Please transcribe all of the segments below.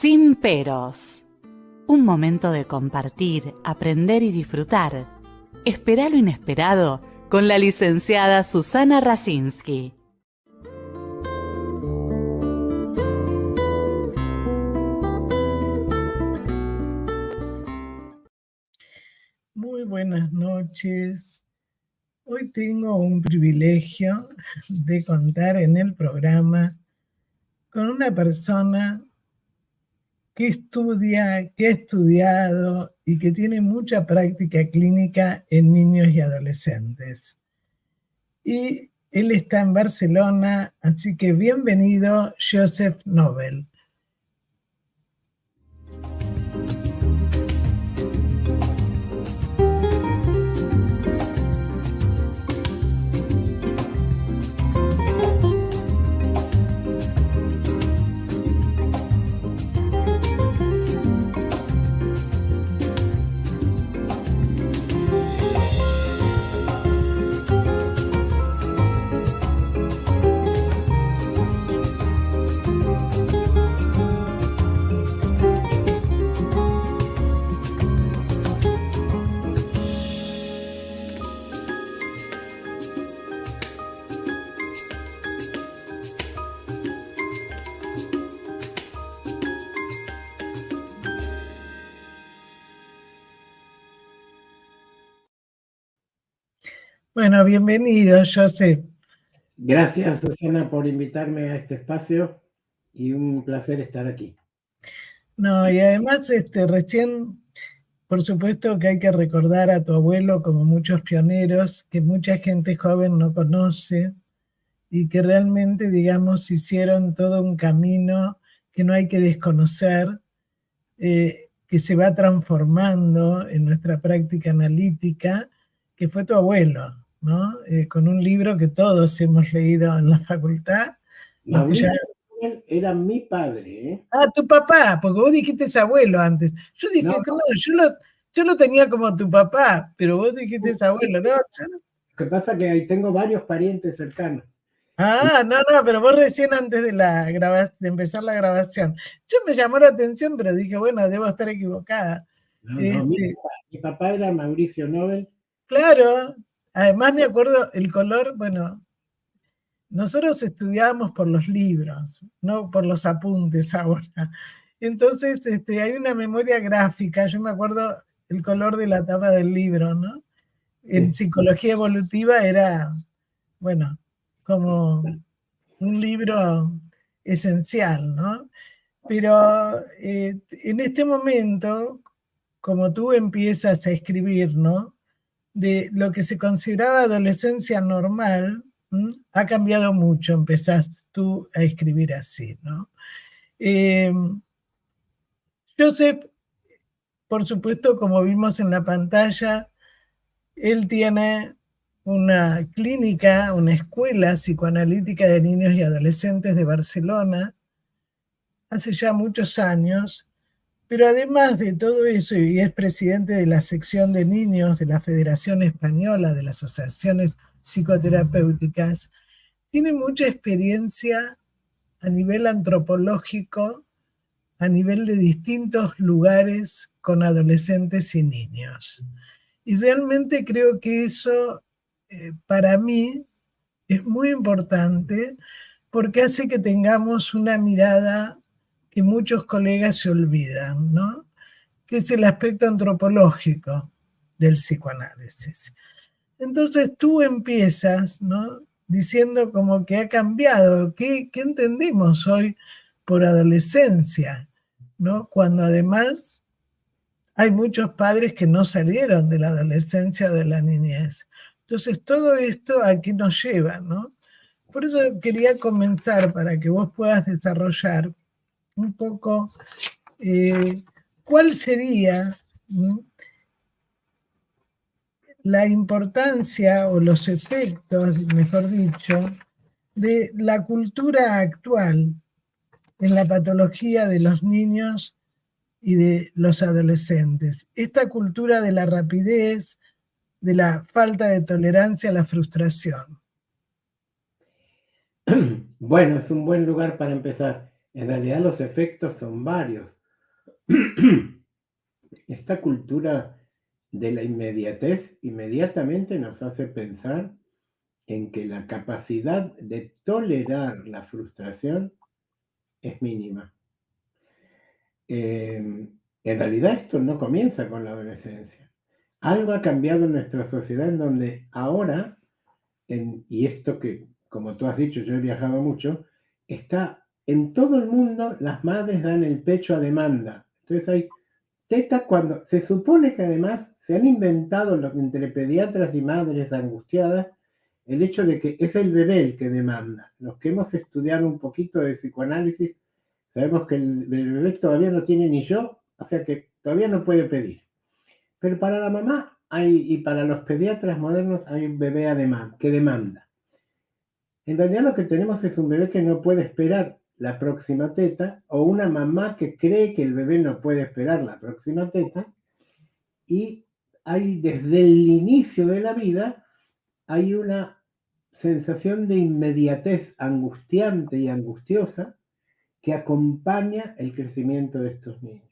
Sin peros. Un momento de compartir, aprender y disfrutar. Espera lo inesperado con la licenciada Susana Rasinski. Muy buenas noches. Hoy tengo un privilegio de contar en el programa con una persona que estudia, que ha estudiado y que tiene mucha práctica clínica en niños y adolescentes. Y él está en Barcelona, así que bienvenido, Joseph Nobel. Bueno, bienvenido, Joseph. Gracias, Susana, por invitarme a este espacio y un placer estar aquí. No, y además recién, por supuesto que hay que recordar a tu abuelo como muchos pioneros que mucha gente joven no conoce y que realmente, digamos, hicieron todo un camino que no hay que desconocer, que se va transformando en nuestra práctica analítica, que fue tu abuelo, ¿no? Con un libro que todos hemos leído en la facultad. Mauricio Nobel era mi padre, ¿eh? Ah, tu papá, porque vos dijiste abuelo antes. Yo dije, no, yo lo tenía como tu papá, pero vos dijiste abuelo, ¿no? Lo que pasa es que ahí tengo varios parientes cercanos. Ah, no, pero vos recién antes de empezar la grabación. Yo me llamó la atención, pero dije, bueno, debo estar equivocada. No, mi papá era Mauricio Nobel. Claro, además me acuerdo el color, bueno, nosotros estudiábamos por los libros, no por los apuntes ahora. Entonces, hay una memoria gráfica, yo me acuerdo el color de la tapa del libro, ¿no? En psicología evolutiva era, bueno, como un libro esencial, ¿no? Pero en este momento, como tú empiezas a escribir, ¿no? De lo que se consideraba adolescencia normal, ha cambiado mucho, empezás tú a escribir así, ¿no? Joseph, por supuesto, como vimos en la pantalla, él tiene una clínica, una escuela psicoanalítica de niños y adolescentes de Barcelona, hace ya muchos años, pero además de todo eso, y es presidente de la sección de niños de la Federación Española de las Asociaciones Psicoterapéuticas, tiene mucha experiencia a nivel antropológico, a nivel de distintos lugares con adolescentes y niños. Y realmente creo que eso, para mí, es muy importante porque hace que tengamos una mirada que muchos colegas se olvidan, ¿no? Que es el aspecto antropológico del psicoanálisis. Entonces tú empiezas, ¿no? Diciendo como que ha cambiado, ¿qué entendemos hoy por adolescencia? ¿No? Cuando además hay muchos padres que no salieron de la adolescencia o de la niñez. Entonces todo esto aquí nos lleva, ¿no? Por eso quería comenzar para que vos puedas desarrollar un poco cuál sería la importancia o los efectos, mejor dicho, de la cultura actual en la patología de los niños y de los adolescentes. Esta cultura de la rapidez, de la falta de tolerancia a la frustración. Bueno, es un buen lugar para empezar. En realidad los efectos son varios. Esta cultura de la inmediatez inmediatamente nos hace pensar en que la capacidad de tolerar la frustración es mínima. En realidad esto no comienza con la adolescencia. Algo ha cambiado en nuestra sociedad en donde ahora, y esto que, como tú has dicho, yo he viajado mucho, está en todo el mundo, las madres dan el pecho a demanda. Entonces hay teta cuando se supone que además se han inventado entre pediatras y madres angustiadas el hecho de que es el bebé el que demanda. Los que hemos estudiado un poquito de psicoanálisis sabemos que el bebé todavía no tiene ni yo, o sea que todavía no puede pedir. Pero para la mamá y para los pediatras modernos hay un bebé que demanda. En realidad lo que tenemos es un bebé que no puede esperar la próxima teta, o una mamá que cree que el bebé no puede esperar la próxima teta, y hay desde el inicio de la vida hay una sensación de inmediatez angustiante y angustiosa que acompaña el crecimiento de estos niños.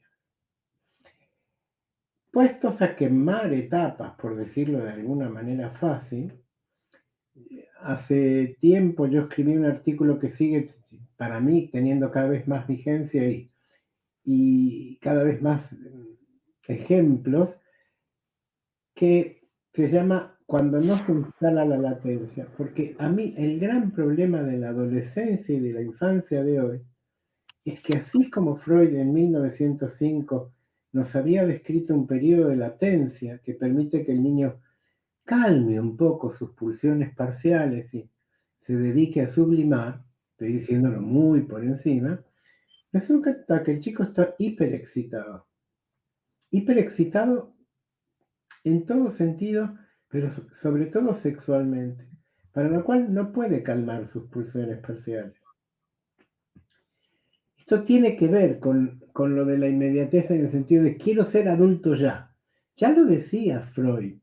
Puestos a quemar etapas, por decirlo de alguna manera fácil, hace tiempo yo escribí un artículo que sigue para mí teniendo cada vez más vigencia y cada vez más ejemplos, que se llama Cuando no se instala la latencia, porque a mí el gran problema de la adolescencia y de la infancia de hoy es que así como Freud en 1905 nos había descrito un periodo de latencia que permite que el niño calme un poco sus pulsiones parciales y se dedique a sublimar, estoy diciéndolo muy por encima, resulta que el chico está hiperexcitado en todo sentido, pero sobre todo sexualmente, para lo cual no puede calmar sus pulsiones parciales. Esto tiene que ver con lo de la inmediatez en el sentido de quiero ser adulto ya. Ya lo decía Freud.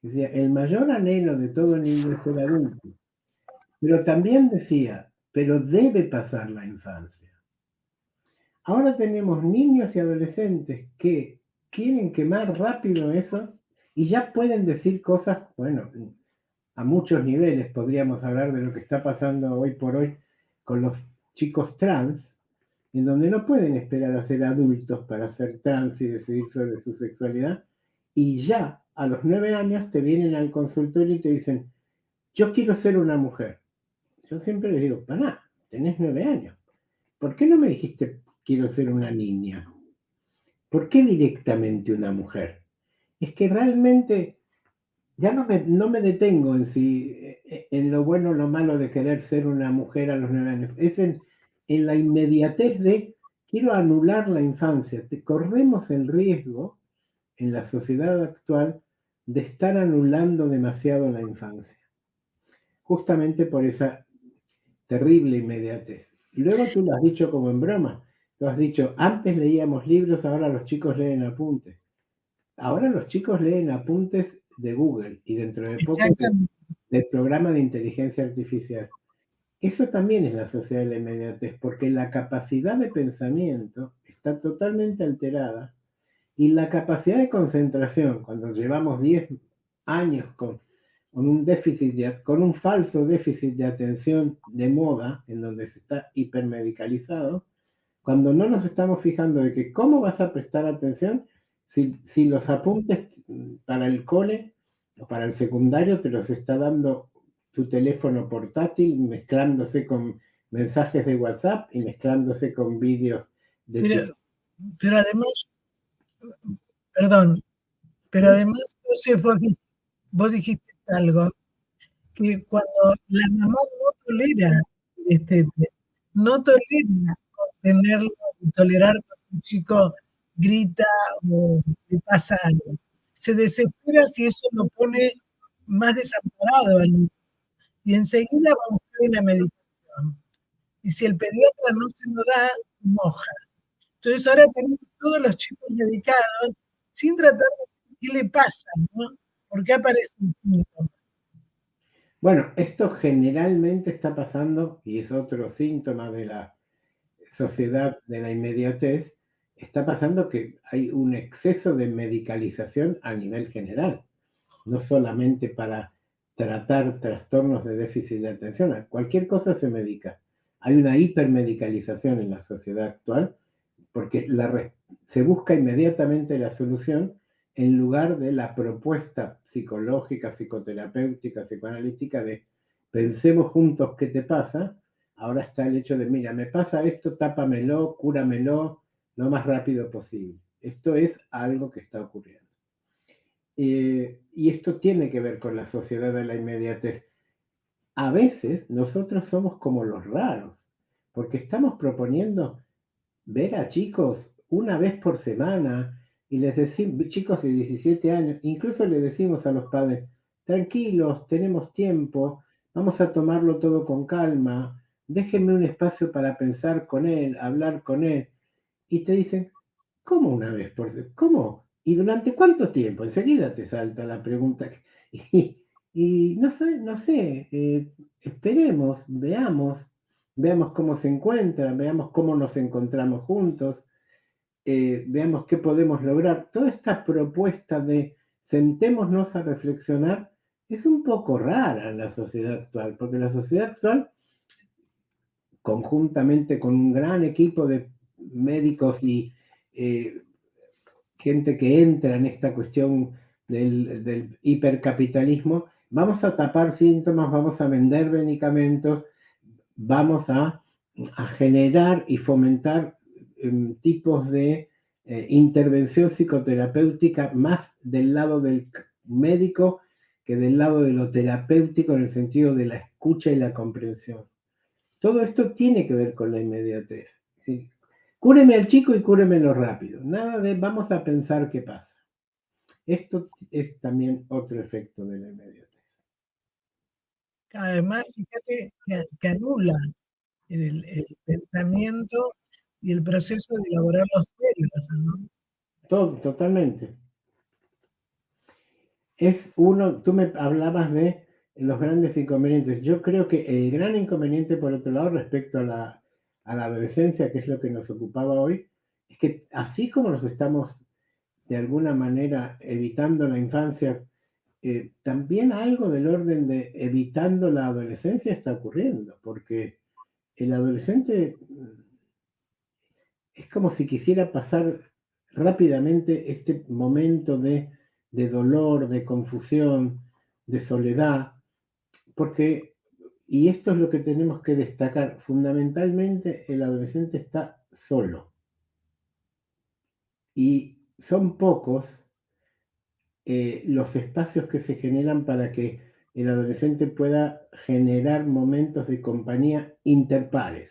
Decía, el mayor anhelo de todo niño es ser adulto. Pero también decía, pero debe pasar la infancia. Ahora tenemos niños y adolescentes que quieren quemar rápido eso y ya pueden decir cosas, bueno, a muchos niveles podríamos hablar de lo que está pasando hoy por hoy con los chicos trans, en donde no pueden esperar a ser adultos para ser trans y decidir sobre su sexualidad, y ya a los 9 años te vienen al consultorio y te dicen, yo quiero ser una mujer. Yo siempre les digo, pará, tenés 9 años. ¿Por qué no me dijiste quiero ser una niña? ¿Por qué directamente una mujer? Es que realmente ya no me detengo en lo bueno o lo malo de querer ser una mujer a los 9 años. Es en la inmediatez de quiero anular la infancia. Corremos el riesgo en la sociedad actual de estar anulando demasiado la infancia. Justamente por esa terrible inmediatez. Y luego tú lo has dicho como en broma. Tú has dicho, antes leíamos libros, ahora los chicos leen apuntes. Ahora los chicos leen apuntes de Google y dentro de poco del programa de inteligencia artificial. Eso también es la sociedad de la inmediatez, porque la capacidad de pensamiento está totalmente alterada y la capacidad de concentración, cuando llevamos 10 años con un falso déficit de atención de moda, en donde se está hipermedicalizado, cuando no nos estamos fijando de que cómo vas a prestar atención si los apuntes para el cole o para el secundario te los está dando tu teléfono portátil mezclándose con mensajes de WhatsApp y mezclándose con vídeos de... Pero además, perdón, pero además, José, vos dijiste algo, que cuando la mamá no tolera no tolera tenerlo, tolerar cuando un chico grita o le pasa algo. Se desespera si eso lo pone más desamparado al niño. Y enseguida va a buscar una medicación. Y si el pediatra no se lo da, moja. Entonces ahora tenemos todos los chicos medicados sin tratar de qué le pasa, ¿no? ¿Por qué aparecen síntomas? Bueno, esto generalmente está pasando y es otro síntoma de la sociedad de la inmediatez, está pasando que hay un exceso de medicalización a nivel general, no solamente para tratar trastornos de déficit de atención, cualquier cosa se medica. Hay una hipermedicalización en la sociedad actual porque se busca inmediatamente la solución en lugar de la propuesta psicológica, psicoterapéutica, psicoanalítica de pensemos juntos qué te pasa. Ahora está el hecho de, mira, me pasa esto, tápamelo, cúramelo lo más rápido posible. Esto es algo que está ocurriendo. Y esto tiene que ver con la sociedad de la inmediatez. A veces nosotros somos como los raros, porque estamos proponiendo ver a chicos una vez por semana y les decimos, chicos de 17 años, incluso le decimos a los padres, tranquilos, tenemos tiempo, vamos a tomarlo todo con calma, déjenme un espacio para pensar con él, hablar con él. Y te dicen, ¿cómo una vez por semana? ¿Cómo? ¿Y durante cuánto tiempo? Enseguida te salta la pregunta. Y no sé, esperemos, veamos cómo se encuentran, veamos cómo nos encontramos juntos, veamos qué podemos lograr. Toda esta propuesta de sentémonos a reflexionar es un poco rara en la sociedad actual, porque la sociedad actual, conjuntamente con un gran equipo de médicos y gente que entra en esta cuestión del hipercapitalismo, vamos a tapar síntomas, vamos a vender medicamentos, vamos a generar y fomentar tipos de intervención psicoterapéutica más del lado del médico que del lado de lo terapéutico en el sentido de la escucha y la comprensión. Todo esto tiene que ver con la inmediatez. ¿Sí? Cúreme al chico y cúremelo rápido. Nada de vamos a pensar qué pasa. Esto es también otro efecto de la inmediatez. Además, fíjate que anula el pensamiento y el proceso de elaborar los temas, ¿no? Todo, totalmente. Tú me hablabas de los grandes inconvenientes. Yo creo que el gran inconveniente, por otro lado, respecto a la adolescencia, que es lo que nos ocupaba hoy, es que así como nos estamos de alguna manera evitando la infancia, también algo del orden de evitando la adolescencia está ocurriendo, porque el adolescente es como si quisiera pasar rápidamente este momento de dolor, de confusión, de soledad, porque, y esto es lo que tenemos que destacar, fundamentalmente el adolescente está solo. Y son pocos los espacios que se generan para que el adolescente pueda generar momentos de compañía interpares.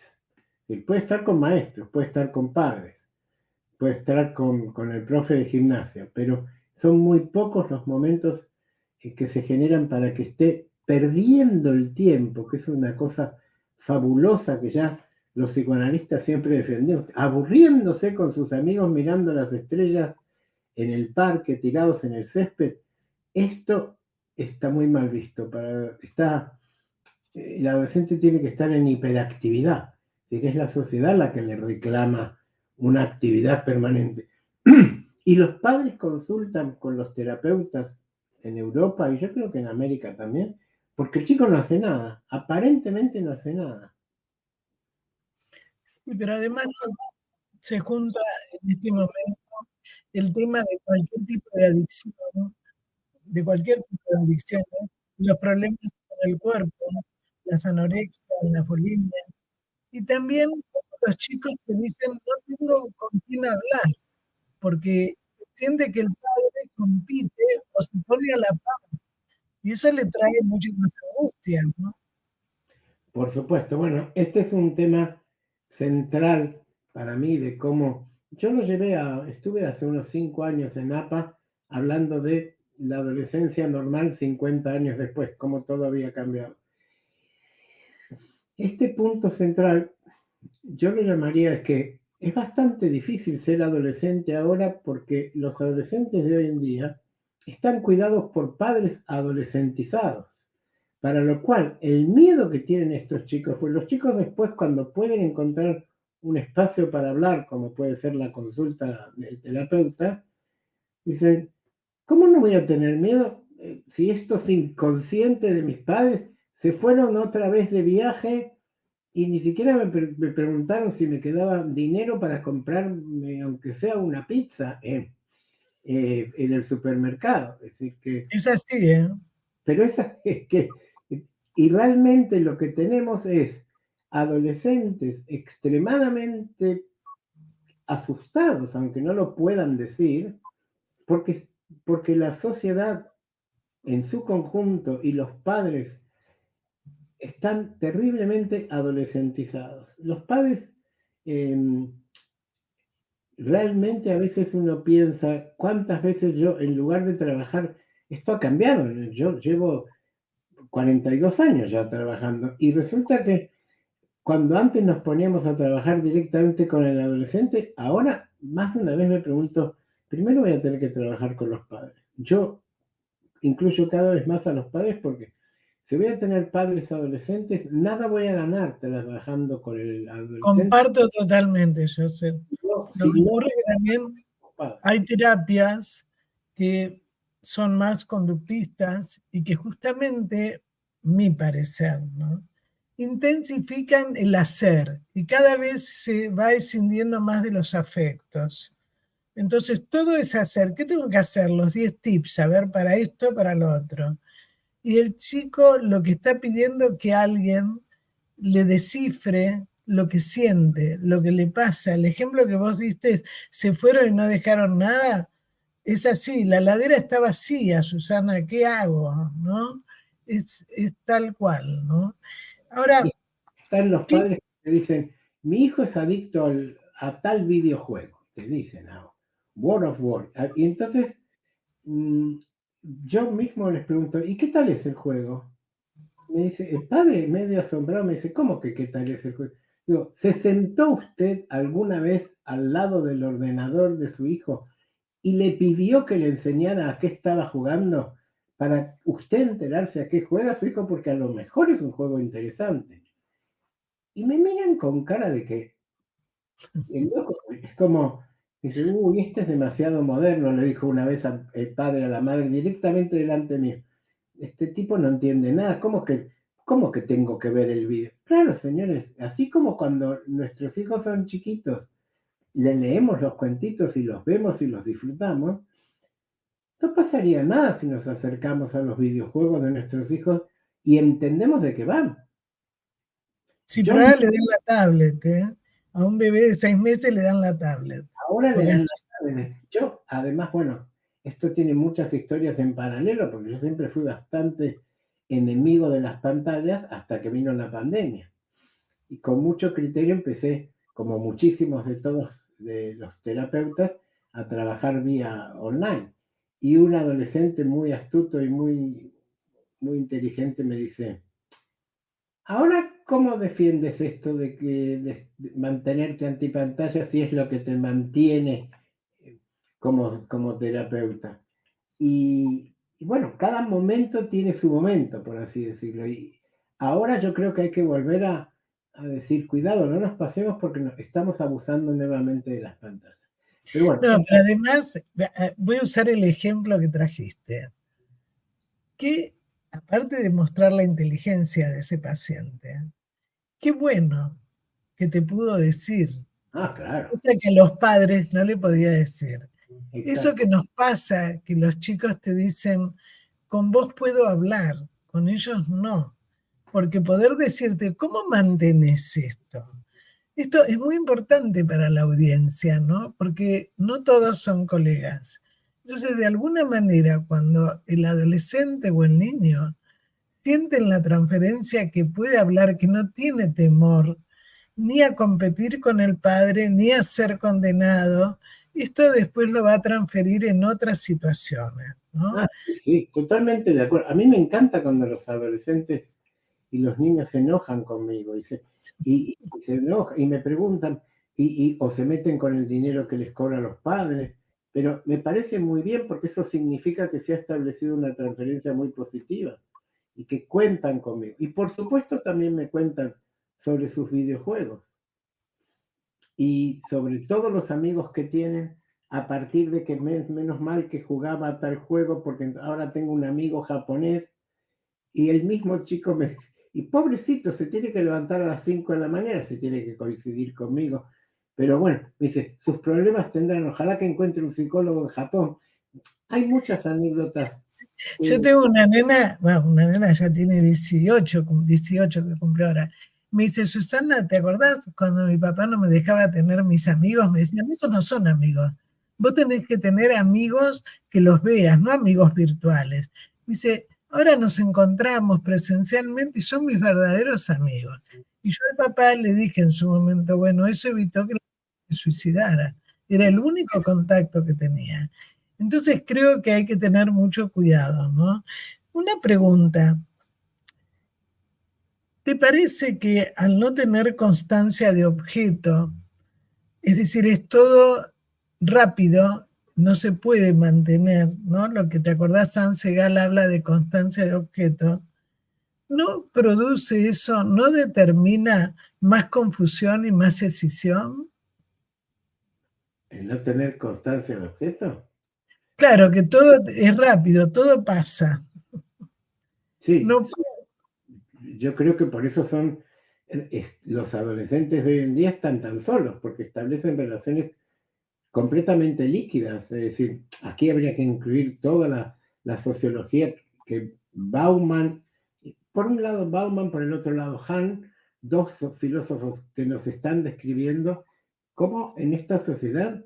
Él puede estar con maestros, puede estar con padres, puede estar con el profe de gimnasia, pero son muy pocos los momentos que se generan para que esté perdiendo el tiempo, que es una cosa fabulosa que ya los psicoanalistas siempre defendemos, aburriéndose con sus amigos mirando las estrellas en el parque, tirados en el césped. Esto está muy mal visto. El adolescente tiene que estar en hiperactividad, que es la sociedad la que le reclama una actividad permanente. Y los padres consultan con los terapeutas en Europa y yo creo que en América también, porque el chico no hace nada, aparentemente no hace nada. Sí, pero además se junta en este momento el tema de cualquier tipo de adicción, ¿no? De cualquier tipo de adicción, ¿no? Los problemas con el cuerpo, ¿no? Las anorexia, la bulimia, y también los chicos que dicen no tengo con quién hablar, porque siente que el padre compite o se pone a la par, y eso le trae mucha más angustia, ¿no? Por supuesto, bueno, este es un tema central para mí de cómo yo estuve hace unos 5 años en APA hablando de la adolescencia normal 50 años después, cómo todo había cambiado. Este punto central, yo lo llamaría es que es bastante difícil ser adolescente ahora porque los adolescentes de hoy en día están cuidados por padres adolescentizados. Para lo cual, el miedo que tienen estos chicos, pues los chicos después cuando pueden encontrar un espacio para hablar, como puede ser la consulta del terapeuta, dicen, ¿cómo no voy a tener miedo si estos inconscientes de mis padres se fueron otra vez de viaje y ni siquiera me preguntaron si me quedaba dinero para comprarme, aunque sea una pizza, en el supermercado? Es decir, que, Es así, ¿eh? pero es que, y realmente lo que tenemos es adolescentes extremadamente asustados, aunque no lo puedan decir, porque, porque la sociedad en su conjunto y los padres están terriblemente adolescentizados. Los padres, eh, realmente a veces uno piensa, ¿cuántas veces yo, en lugar de trabajar, esto ha cambiado? Yo llevo 42 años ya trabajando y resulta que cuando antes nos poníamos a trabajar directamente con el adolescente, ahora más de una vez me pregunto, primero voy a tener que trabajar con los padres. Yo incluyo cada vez más a los padres porque si voy a tener padres adolescentes, nada voy a ganar trabajando con el adolescente. Comparto totalmente, Joseph. No, Lo si que no, ocurre es que también padre. hay terapias que son más conductistas y que justamente, mi parecer, ¿no?, intensifican el hacer y cada vez se va escindiendo más de los afectos. Entonces, todo es hacer. ¿Qué tengo que hacer? Los 10 tips, a ver, para esto, para lo otro. Y el chico lo que está pidiendo es que alguien le descifre lo que siente, lo que le pasa. El ejemplo que vos diste es, se fueron y no dejaron nada. Es así, la ladera está vacía, Susana, ¿qué hago? ¿No? Es tal cual, ¿no? Y Ahora, están los ¿qué? padres que te dicen, mi hijo es adicto a tal videojuego, te dicen ahora, World of War. Y entonces mm, yo mismo les pregunto, ¿y qué tal es el juego? Me dice, el padre medio asombrado me dice, ¿cómo que qué tal es el juego? Digo, ¿se sentó usted alguna vez al lado del ordenador de su hijo y le pidió que le enseñara a qué estaba jugando para usted enterarse a qué juega su hijo? Porque a lo mejor es un juego interesante. Y me miran con cara de que el loco es como, dice, uy, este es demasiado moderno, le dijo una vez el padre a la madre directamente delante mío. Este tipo no entiende nada, cómo que tengo que ver el video? Claro, señores, así como cuando nuestros hijos son chiquitos, le leemos los cuentitos y los vemos y los disfrutamos, no pasaría nada si nos acercamos a los videojuegos de nuestros hijos y entendemos de qué van. Si Yo por ahora le dan la tablet, ¿eh? A un bebé de 6 meses le dan la tablet. ahora le Porque dan así, las órdenes. Yo, además, bueno, esto tiene muchas historias en paralelo, porque yo siempre fui bastante enemigo de las pantallas hasta que vino la pandemia. Y con mucho criterio empecé, como muchísimos de todos de los terapeutas, a trabajar vía online. Y un adolescente muy astuto y muy inteligente me dice, ahora, ¿cómo defiendes esto de que de mantenerte antipantalla si es lo que te mantiene como terapeuta? Y bueno, cada momento tiene su momento, por así decirlo. Y ahora yo creo que hay que volver a decir, cuidado, no nos pasemos porque estamos abusando nuevamente de las pantallas. Pero bueno, no, pero además, voy a usar el ejemplo que trajiste, que aparte de mostrar la inteligencia de ese paciente, qué bueno que te pudo decir, claro, cosa que a los padres no le podía decir. Eso exacto. que nos pasa, que los chicos te dicen, con vos puedo hablar, con ellos no. Porque poder decirte, ¿cómo mantenés esto? Esto es muy importante para la audiencia, ¿no? Porque no todos son colegas. Entonces, de alguna manera, cuando el adolescente o el niño sienten la transferencia que puede hablar, que no tiene temor ni a competir con el padre, ni a ser condenado, esto después lo va a transferir en otras situaciones, ¿no? Sí, sí, totalmente de acuerdo. A mí me encanta cuando los adolescentes y los niños se enojan conmigo y se enojan y me preguntan o se meten con el dinero que les cobran los padres, pero me parece muy bien porque eso significa que se ha establecido una transferencia muy positiva y que cuentan conmigo. Y por supuesto también me cuentan sobre sus videojuegos. y sobre todos los amigos que tienen, a partir de que menos mal que jugaba a tal juego porque ahora tengo un amigo japonés y el mismo chico me... Y pobrecito, se tiene que levantar a las 5 de la mañana, se tiene que coincidir conmigo. Pero bueno, me dice, sus problemas tendrán, ojalá que encuentre un psicólogo en Japón. Hay muchas anécdotas. Yo tengo una nena, bueno, una nena ya tiene 18 que cumple ahora. Me dice, Susana, ¿te acordás cuando mi papá no me dejaba tener mis amigos? Me decían, esos no son amigos. Vos tenés que tener amigos que los veas, no amigos virtuales. Me dice, ahora nos encontramos presencialmente y son mis verdaderos amigos. Y yo al papá le dije en su momento, bueno, eso evitó que se suicidara. Era el único contacto que tenía. Entonces creo que hay que tener mucho cuidado, ¿no? Una pregunta. ¿Te parece que al no tener constancia de objeto, es decir, es todo rápido, no se puede mantener, ¿no? Lo que te acordás, San Segal habla de constancia de objeto, ¿no produce eso, no determina más confusión y más escisión? ¿El no tener constancia de objeto? Claro, que todo es rápido, todo pasa. Sí, No, yo creo que por eso son los adolescentes de hoy en día están tan solos, porque establecen relaciones completamente líquidas. Es decir, aquí habría que incluir toda la sociología que Bauman, por un lado Bauman, por el otro lado Hahn, dos filósofos que nos están describiendo cómo en esta sociedad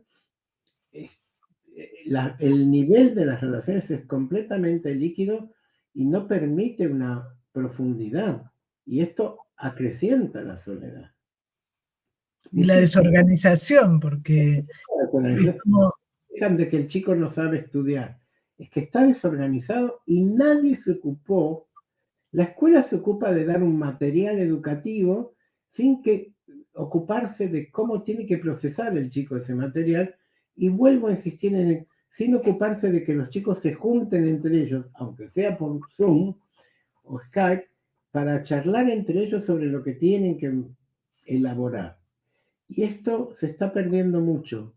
el nivel de las relaciones es completamente líquido y no permite una profundidad. Y esto acrecienta la soledad. y la desorganización, porque es como... Dejan de que el chico no sabe estudiar. Es que está desorganizado y nadie se ocupó. La escuela se ocupa de dar un material educativo sin que ocuparse de cómo tiene que procesar el chico ese material. Y vuelvo a insistir en sin ocuparse de que los chicos se junten entre ellos, aunque sea por Zoom o Skype, para charlar entre ellos sobre lo que tienen que elaborar. Y esto se está perdiendo mucho.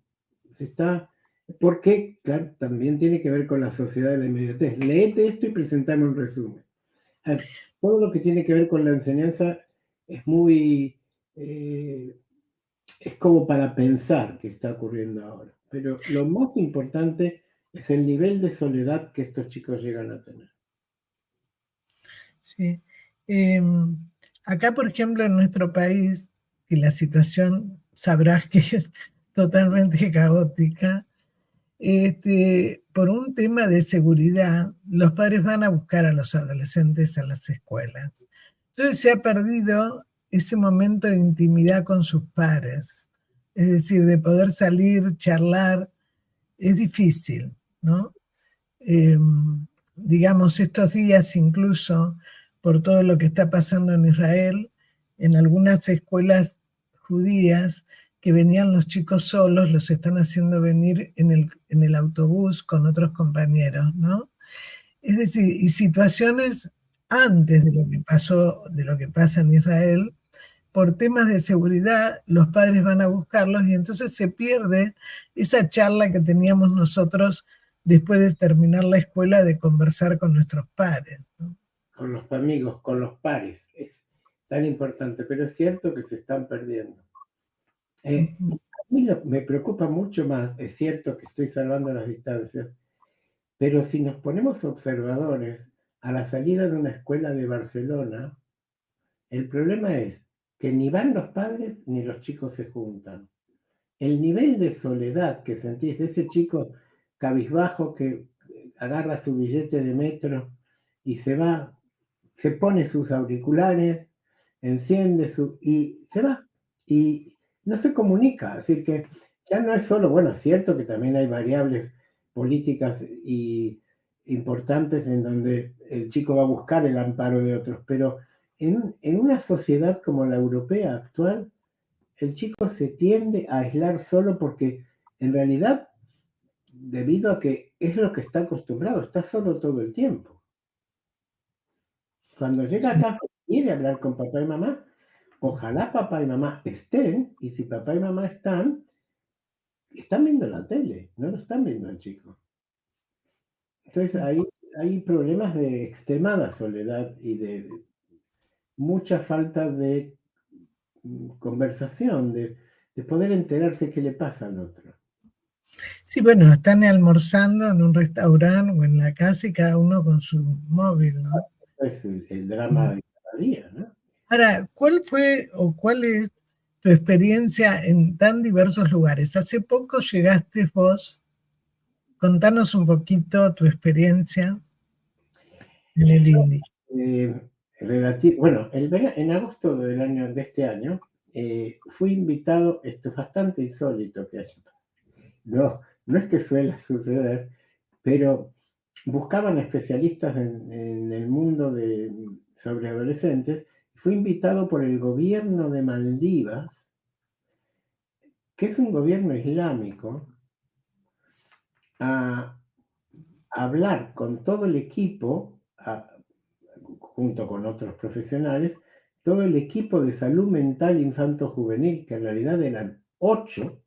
Porque, claro, también tiene que ver con la sociedad de la inmediatez. Léete esto y presentame un resumen. Todo lo que tiene que ver con la enseñanza es muy... es como para pensar que está ocurriendo ahora. Pero lo más importante es el nivel de soledad que estos chicos llegan a tener. Sí. Acá, por ejemplo, en nuestro país, que la situación sabrás que es totalmente caótica, por un tema de seguridad, los padres van a buscar a los adolescentes a las escuelas. Entonces se ha perdido ese momento de intimidad con sus pares, es decir, de poder salir, charlar, es difícil, ¿no? Digamos, estos días incluso, por todo lo que está pasando en Israel, en algunas escuelas judías que venían los chicos solos, los están haciendo venir en el autobús con otros compañeros, ¿no? Es decir, y situaciones antes de lo que pasó, de lo que pasa en Israel, por temas de seguridad, los padres van a buscarlos y entonces se pierde esa charla que teníamos nosotros después de terminar la escuela de conversar con nuestros padres, ¿no? Con los amigos, con los pares. Es tan importante, pero es cierto que se están perdiendo. A mí me preocupa mucho más, es cierto que estoy salvando las distancias, pero si nos ponemos observadores a la salida de una escuela de Barcelona, el problema es que ni van los padres ni los chicos se juntan. El nivel de soledad que sentís de ese chico cabizbajo que agarra su billete de metro y se va, se pone sus auriculares, enciende y se va. Y no se comunica. Así que ya no es solo, bueno, es cierto que también hay variables políticas y importantes en donde el chico va a buscar el amparo de otros, pero en una sociedad como la europea actual, el chico se tiende a aislar solo porque en realidad, debido a que es lo que está acostumbrado, está solo todo el tiempo. Cuando llega a Sí. casa quiere hablar con papá y mamá, ojalá papá y mamá estén, y si papá y mamá están viendo la tele, no lo están viendo al chico. Entonces hay problemas de extremada soledad y de mucha falta de conversación, de poder enterarse qué le pasa al otro. Sí, bueno, están almorzando en un restaurante o en la casa y cada uno con su móvil, ¿no? Es el drama de cada día, ¿no? Ahora, ¿cuál fue o cuál es tu experiencia en tan diversos lugares? Hace poco llegaste vos, contanos un poquito tu experiencia en el Indy. Bueno, en agosto de este año fui invitado, esto es bastante insólito que haya. No es que suele suceder, pero buscaban especialistas en el mundo sobre adolescentes. Fui invitado por el gobierno de Maldivas, que es un gobierno islámico, a hablar con todo el equipo, junto con otros profesionales, todo el equipo de salud mental infanto-juvenil, que en realidad eran 8,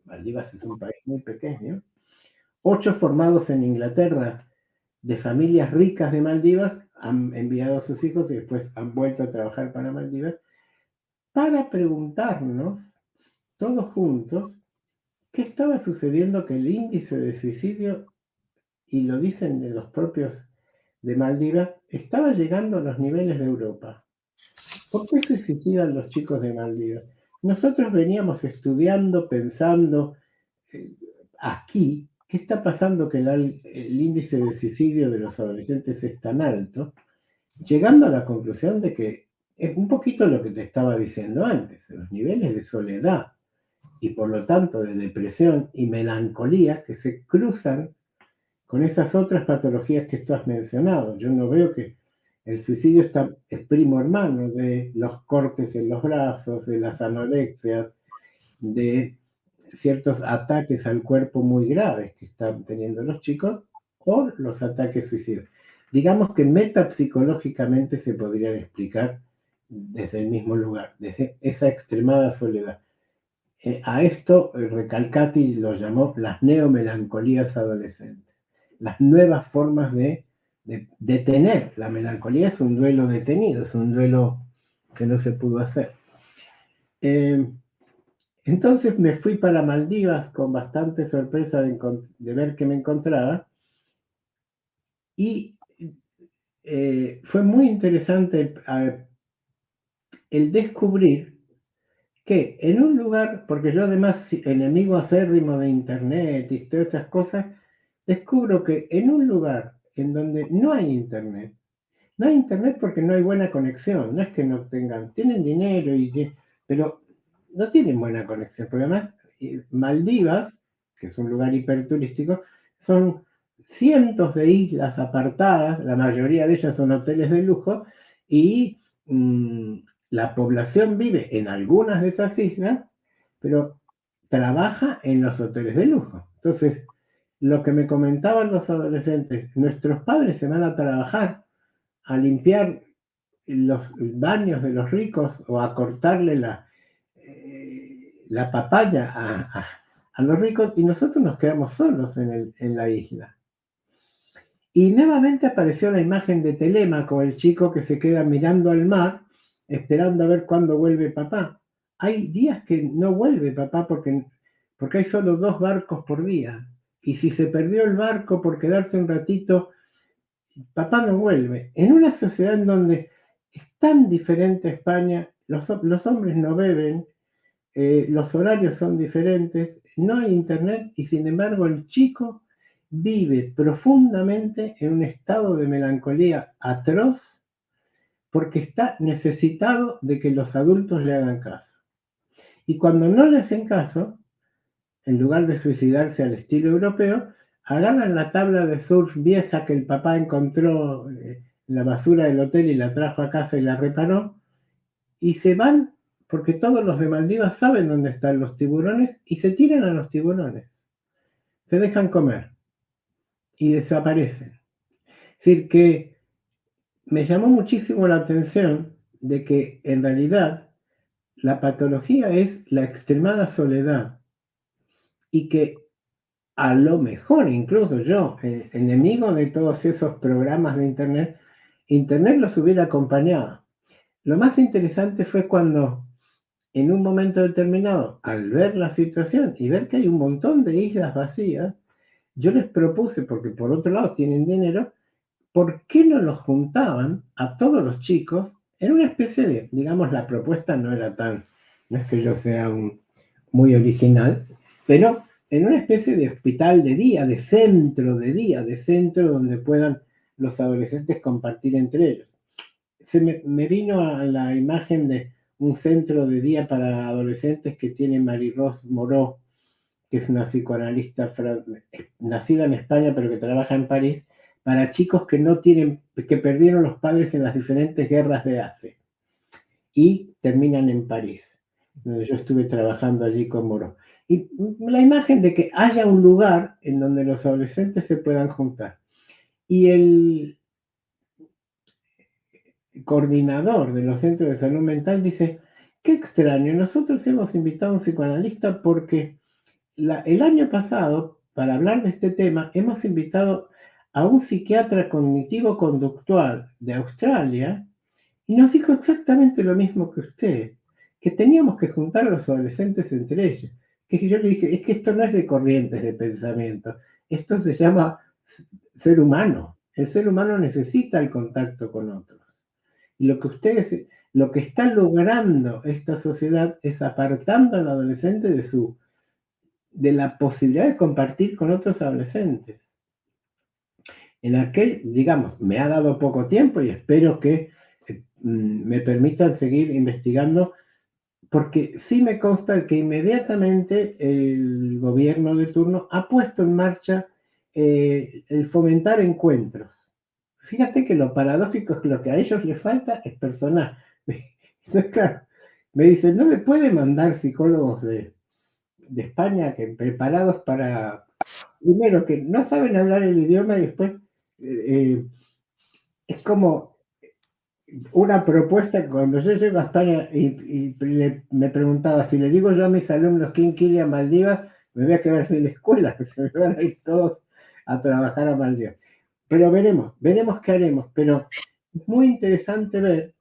Maldivas es un país muy pequeño, 8 formados en Inglaterra, de familias ricas de Maldivas, han enviado a sus hijos y después han vuelto a trabajar para Maldivas, para preguntarnos, todos juntos, qué estaba sucediendo, que el índice de suicidio, y lo dicen de los propios de Maldivas, estaba llegando a los niveles de Europa. ¿Por qué se suicidan los chicos de Maldivas? Nosotros veníamos estudiando, pensando, eh, aquí, ¿qué está pasando que el índice de suicidio de los adolescentes es tan alto? Llegando a la conclusión de que es un poquito lo que te estaba diciendo antes, los niveles de soledad y por lo tanto de depresión y melancolía que se cruzan con esas otras patologías que tú has mencionado. Yo no veo que el suicidio es primo hermano de los cortes en los brazos, de las anorexias, de ciertos ataques al cuerpo muy graves que están teniendo los chicos o los ataques suicidas. Digamos que metapsicológicamente se podrían explicar desde el mismo lugar, desde esa extremada soledad. A esto Recalcati lo llamó las neomelancolías adolescentes, las nuevas formas de detener. La melancolía es un duelo detenido, es un duelo que no se pudo hacer. Entonces me fui para Maldivas con bastante sorpresa de ver que me encontraba y fue muy interesante el descubrir que en un lugar, porque yo además enemigo acérrimo de internet y todas estas cosas, descubro que en un lugar en donde no hay internet, no hay internet porque no hay buena conexión, no es que no tienen dinero, pero no tienen buena conexión, porque además Maldivas, que es un lugar hiperturístico, son cientos de islas apartadas, la mayoría de ellas son hoteles de lujo, y la población vive en algunas de esas islas, pero trabaja en los hoteles de lujo. Entonces, lo que me comentaban los adolescentes, nuestros padres se van a trabajar a limpiar los baños de los ricos o a cortarle la papaya a los ricos y nosotros nos quedamos solos en la isla. Y nuevamente apareció la imagen de Telémaco, el chico que se queda mirando al mar, esperando a ver cuándo vuelve papá. Hay días que no vuelve papá porque hay solo 2 barcos por día. Y si se perdió el barco por quedarse un ratito, papá no vuelve. En una sociedad en donde es tan diferente a España, los hombres no beben, los horarios son diferentes, no hay internet y sin embargo el chico vive profundamente en un estado de melancolía atroz porque está necesitado de que los adultos le hagan caso. Y cuando no le hacen caso, en lugar de suicidarse al estilo europeo, agarran la tabla de surf vieja que el papá encontró en la basura del hotel y la trajo a casa y la reparó, y se van porque todos los de Maldivas saben dónde están los tiburones y se tiran a los tiburones. Se dejan comer y desaparecen. Es decir, que me llamó muchísimo la atención de que en realidad la patología es la extremada soledad y que a lo mejor incluso yo, enemigo de todos esos programas de Internet los hubiera acompañado. Lo más interesante fue cuando en un momento determinado, al ver la situación y ver que hay un montón de islas vacías, yo les propuse, porque por otro lado tienen dinero, ¿por qué no los juntaban a todos los chicos en una especie de, digamos, la propuesta no era tan, no es que yo sea muy original, pero en una especie de hospital de día, de centro de día, de centro donde puedan los adolescentes compartir entre ellos? Me vino a la imagen de un centro de día para adolescentes que tiene Marie-Rose Moreau, que es una psicoanalista nacida en España pero que trabaja en París, para chicos que no tienen, que perdieron los padres en las diferentes guerras de Asia y terminan en París. Yo estuve trabajando allí con Moreau. Y la imagen de que haya un lugar en donde los adolescentes se puedan juntar. Y el coordinador de los centros de salud mental dice, qué extraño, nosotros hemos invitado a un psicoanalista porque el año pasado, para hablar de este tema, hemos invitado a un psiquiatra cognitivo-conductual de Australia y nos dijo exactamente lo mismo que usted, que teníamos que juntar a los adolescentes entre ellos. Que yo le dije, es que esto no es de corrientes de pensamiento, esto se llama ser humano. El ser humano necesita el contacto con otros. Y lo que está logrando esta sociedad es apartando al adolescente de la posibilidad de compartir con otros adolescentes. En aquel, digamos, me ha dado poco tiempo y espero que me permitan seguir investigando, porque sí me consta que inmediatamente el gobierno de turno ha puesto en marcha el fomentar encuentros. Fíjate que lo paradójico es que lo que a ellos les falta es personal. Entonces, claro, me dicen, ¿no me puede mandar psicólogos de España que preparados para, primero, que no saben hablar el idioma y después es como una propuesta? Cuando yo llego a España y me preguntaba, si le digo yo a mis alumnos quién quiere a Maldivas, me voy a quedar sin la escuela, que se me van a ir todos a trabajar a Maldivas. Pero veremos qué haremos, pero es muy interesante ver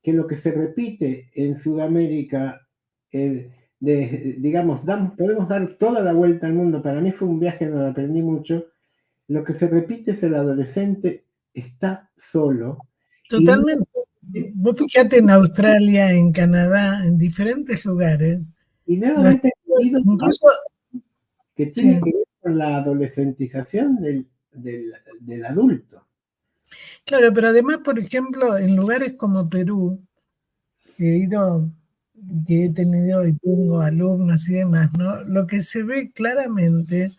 que lo que se repite en Sudamérica, digamos, podemos dar toda la vuelta al mundo. Para mí fue un viaje donde aprendí mucho. Lo que se repite es el adolescente está solo. Totalmente. Vos fíjate en Australia, en Canadá, en diferentes lugares. Y nuevamente, incluso, que tiene que ver con la adolescentización del adulto. Claro, pero además, por ejemplo, en lugares como Perú, que he tenido y tengo alumnos y demás, ¿no? Lo que se ve claramente,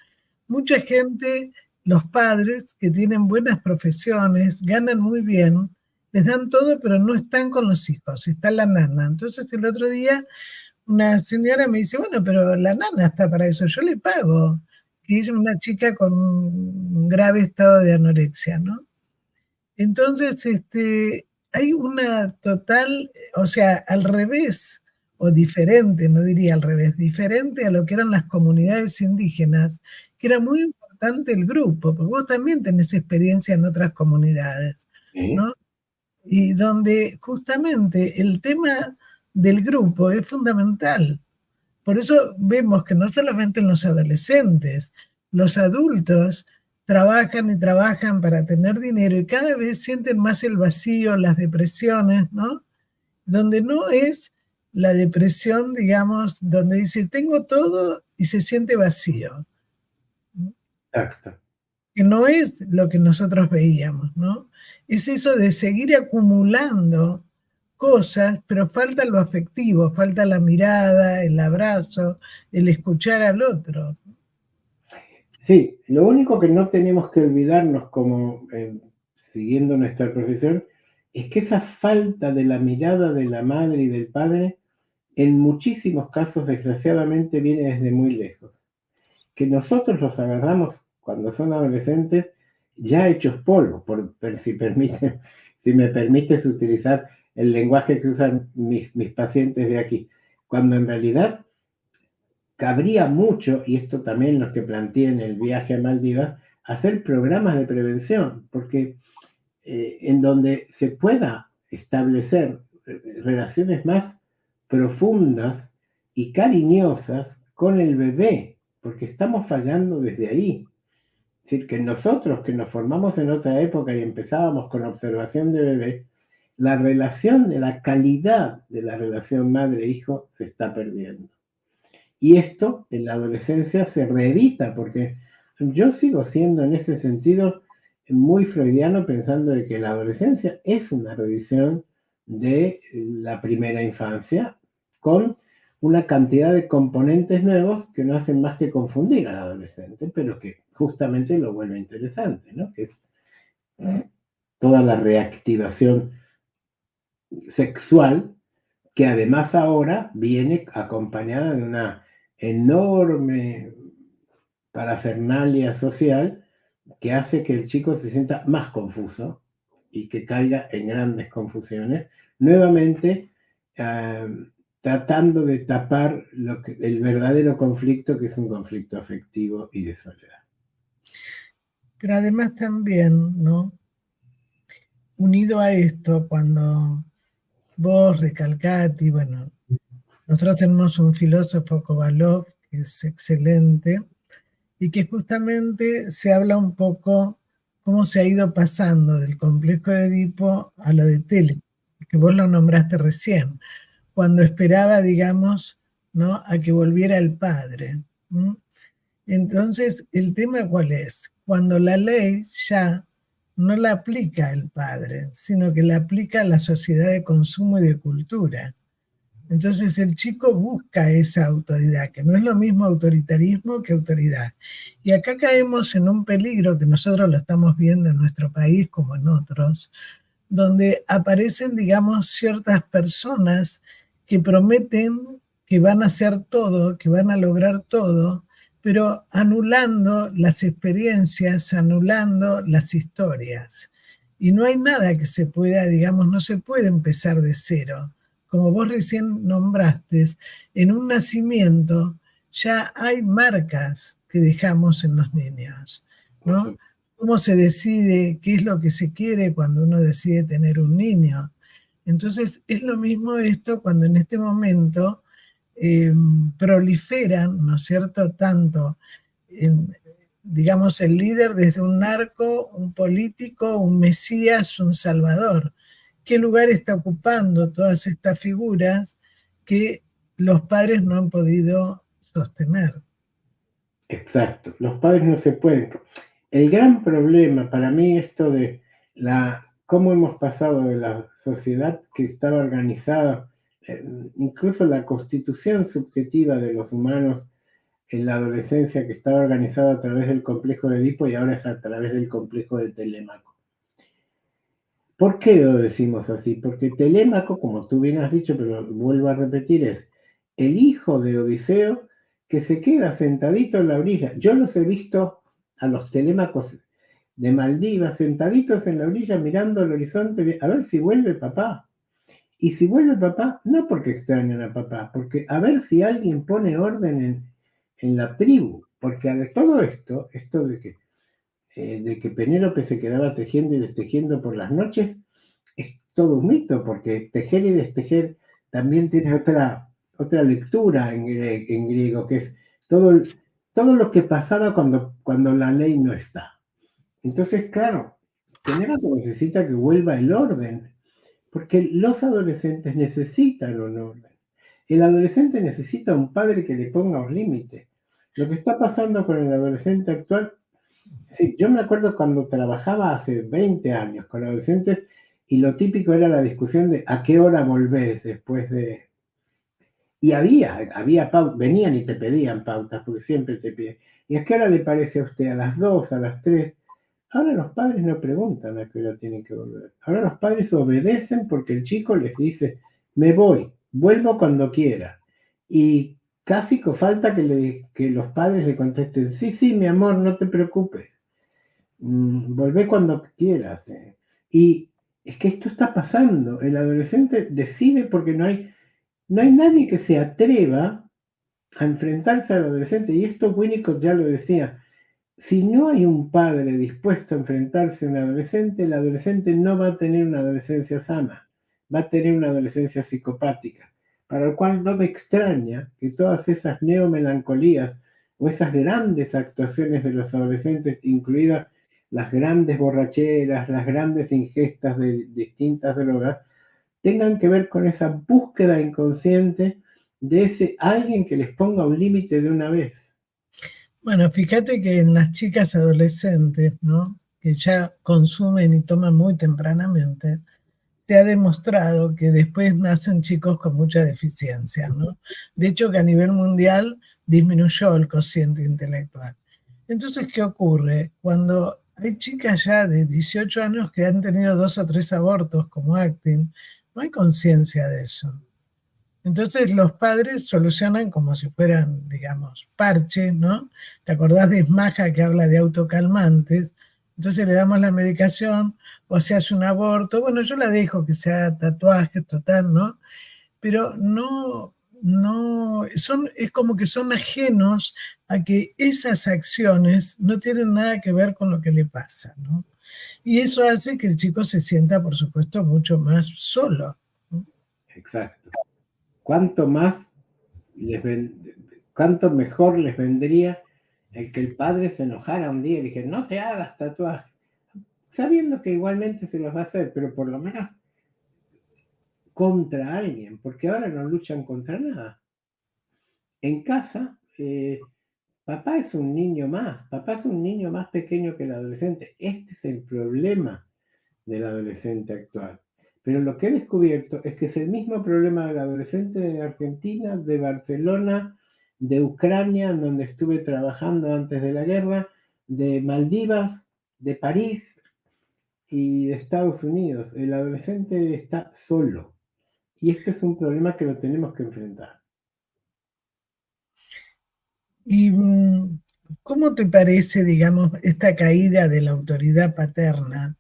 mucha gente, los padres que tienen buenas profesiones, ganan muy bien, les dan todo, pero no están con los hijos, está la nana. Entonces el otro día una señora me dice, bueno, pero la nana está para eso, yo le pago. Que es una chica con un grave estado de anorexia, ¿no? Entonces, hay una total, o sea, al revés, o diferente, no diría al revés, diferente a lo que eran las comunidades indígenas, que era muy importante el grupo, porque vos también tenés experiencia en otras comunidades, ¿no? Y donde justamente el tema del grupo es fundamental. Por eso vemos que no solamente en los adolescentes, los adultos trabajan y trabajan para tener dinero y cada vez sienten más el vacío, las depresiones, ¿no? Donde no es la depresión, digamos, donde dice, tengo todo y se siente vacío. Exacto. Que no es lo que nosotros veíamos, ¿no? Es eso de seguir acumulando cosas, pero falta lo afectivo, falta la mirada, el abrazo, el escuchar al otro. Sí, lo único que no tenemos que olvidarnos, como siguiendo nuestra profesión, es que esa falta de la mirada de la madre y del padre, en muchísimos casos, desgraciadamente, viene desde muy lejos. Que nosotros los agarramos cuando son adolescentes ya hechos polvo, si me permites utilizar el lenguaje que usan mis pacientes de aquí, cuando en realidad cabría mucho, y esto también los que planteé en el viaje a Maldivas, hacer programas de prevención, porque en donde se pueda establecer relaciones más profundas y cariñosas con el bebé, porque estamos fallando desde ahí. Es decir, que nosotros que nos formamos en otra época y empezábamos con observación de bebé, la relación de la calidad de la relación madre-hijo se está perdiendo. Y esto en la adolescencia se reedita, porque yo sigo siendo en ese sentido muy freudiano pensando de que la adolescencia es una revisión de la primera infancia con una cantidad de componentes nuevos que no hacen más que confundir al adolescente, pero que justamente lo vuelve interesante, ¿no? Que es toda la reactivación sexual que además ahora viene acompañada de una enorme parafernalia social que hace que el chico se sienta más confuso y que caiga en grandes confusiones, nuevamente tratando de tapar el verdadero conflicto, que es un conflicto afectivo y de soledad. Pero además también, ¿no? Unido a esto, cuando vos recalcás, y bueno, nosotros tenemos un filósofo, Kovalov, que es excelente, y que justamente se habla un poco cómo se ha ido pasando del complejo de Edipo a lo de Téleco, que vos lo nombraste recién, cuando esperaba, digamos, ¿no?, a que volviera el padre. Entonces, ¿el tema cuál es? Cuando la ley ya no la aplica el padre, sino que la aplica la sociedad de consumo y de cultura. Entonces el chico busca esa autoridad, que no es lo mismo autoritarismo que autoridad. Y acá caemos en un peligro que nosotros lo estamos viendo en nuestro país como en otros, donde aparecen, digamos, ciertas personas que prometen que van a hacer todo, que van a lograr todo, pero anulando las experiencias, anulando las historias. Y no hay nada que se pueda, digamos, no se puede empezar de cero. Como vos recién nombraste, en un nacimiento ya hay marcas que dejamos en los niños, ¿no? ¿Cómo se decide qué es lo que se quiere cuando uno decide tener un niño? Entonces es lo mismo esto cuando en este momento proliferan, ¿no es cierto?, tanto, digamos, el líder desde un narco, un político, un mesías, un salvador. ¿Qué lugar está ocupando todas estas figuras que los padres no han podido sostener? Exacto, los padres no se pueden. El gran problema para mí esto de cómo hemos pasado de la sociedad que estaba organizada, incluso la constitución subjetiva de los humanos en la adolescencia que estaba organizada a través del complejo de Edipo y ahora es a través del complejo de Telémaco. ¿Por qué lo decimos así? Porque Telémaco, como tú bien has dicho, pero vuelvo a repetir, es el hijo de Odiseo que se queda sentadito en la orilla. Yo los he visto a los Telémacos de Maldivas sentaditos en la orilla mirando al horizonte a ver si vuelve papá. Y si vuelve papá, no porque extrañan a papá, porque a ver si alguien pone orden en la tribu. Porque de todo esto de que Penélope se quedaba tejiendo y destejiendo por las noches, es todo un mito, porque tejer y destejer también tiene otra lectura en griego, que es todo lo que pasaba cuando la ley no está. Entonces, claro, Telémaco necesita que vuelva el orden, porque los adolescentes necesitan un orden. El adolescente necesita un padre que le ponga un límite. Lo que está pasando con el adolescente actual, sí, yo me acuerdo cuando trabajaba hace 20 años con adolescentes y lo típico era la discusión de a qué hora volvés después de... Y había pautas, venían y te pedían pautas, porque siempre te piden. ¿Y a qué hora le parece a usted? ¿A las 2, a las 3? Ahora los padres no preguntan a qué hora tienen que volver. Ahora los padres obedecen porque el chico les dice, me voy, vuelvo cuando quiera. Y casi que falta que los padres le contesten, sí, mi amor, no te preocupes. Volvé cuando quieras. Y es que esto está pasando. El adolescente decide porque no hay nadie que se atreva a enfrentarse al adolescente. Y esto Winnicott ya lo decía. Si no hay un padre dispuesto a enfrentarse a un adolescente, el adolescente no va a tener una adolescencia sana, va a tener una adolescencia psicopática, para lo cual no me extraña que todas esas neomelancolías o esas grandes actuaciones de los adolescentes, incluidas las grandes borracheras, las grandes ingestas de distintas drogas, tengan que ver con esa búsqueda inconsciente de ese alguien que les ponga un límite de una vez. Bueno, fíjate que en las chicas adolescentes, ¿no?, que ya consumen y toman muy tempranamente, se ha demostrado que después nacen chicos con mucha deficiencia, ¿no? De hecho, que a nivel mundial disminuyó el cociente intelectual. Entonces, ¿qué ocurre? Cuando hay chicas ya de 18 años que han tenido 2 o 3 abortos, como Actin, no hay conciencia de eso. Entonces los padres solucionan como si fueran, digamos, parches, ¿no? ¿Te acordás de Smaja que habla de autocalmantes? Entonces le damos la medicación o se hace un aborto. Bueno, yo la dejo que se haga tatuaje total, ¿no? Pero es como que son ajenos a que esas acciones no tienen nada que ver con lo que le pasa, ¿no? Y eso hace que el chico se sienta, por supuesto, mucho más solo, ¿no? Exacto. ¿Cuánto cuánto mejor les vendría el que el padre se enojara un día y dijera, no te hagas tatuaje, sabiendo que igualmente se los va a hacer, pero por lo menos contra alguien, porque ahora no luchan contra nada. En casa, papá es un niño más, papá es un niño más pequeño que el adolescente. Este es el problema del adolescente actual. Pero lo que he descubierto es que es el mismo problema del adolescente de Argentina, de Barcelona, de Ucrania, en donde estuve trabajando antes de la guerra, de Maldivas, de París y de Estados Unidos. El adolescente está solo. Y este es un problema que lo tenemos que enfrentar. ¿Y cómo te parece, digamos, esta caída de la autoridad paterna,